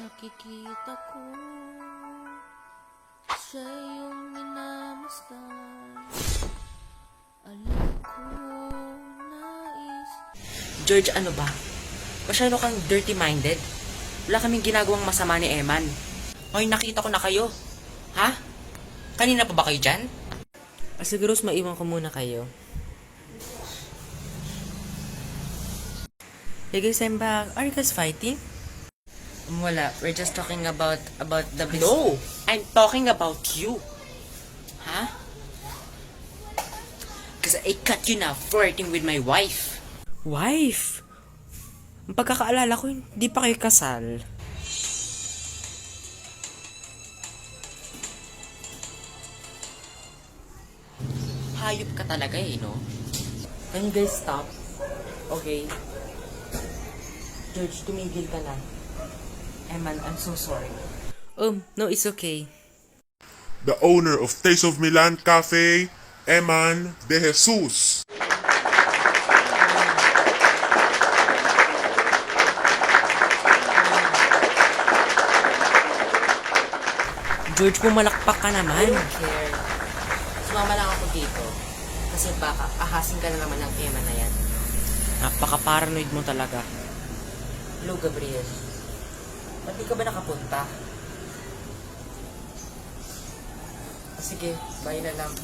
Nakikita ko siya yung minamasdan. Alam ko nais. George, ano ba? Masyado kang dirty-minded. Wala kaming ginagawang masama ni Eman. Hoy, nakita ko na kayo. Ha? Kanina pa ba kayo dyan? Siguro maiwan ko muna kayo. Hey guys, I'm back. Are you guys fighting? Wala. We're just talking about the business. No! I'm talking about you. Huh? Because I caught you now flirting with my wife. Wife? Ang pagkakaalala ko, hindi pa kayo kasal. Hayop ka talaga eh, no? Can you guys stop? Okay. George, tumigil ka na. Eman, I'm so sorry. No, it's okay. The owner of Taste of Milan Cafe, Eman De Jesus. George, pumalakpak ka naman. I don't care. Sumama lang ako dito. Kasi baka ahasin ka na naman ng Eman na yan. Napaka-paranoid mo talaga. Hello, Gabriel. Ba't di ka ba nakapunta? Sige, bye na lang.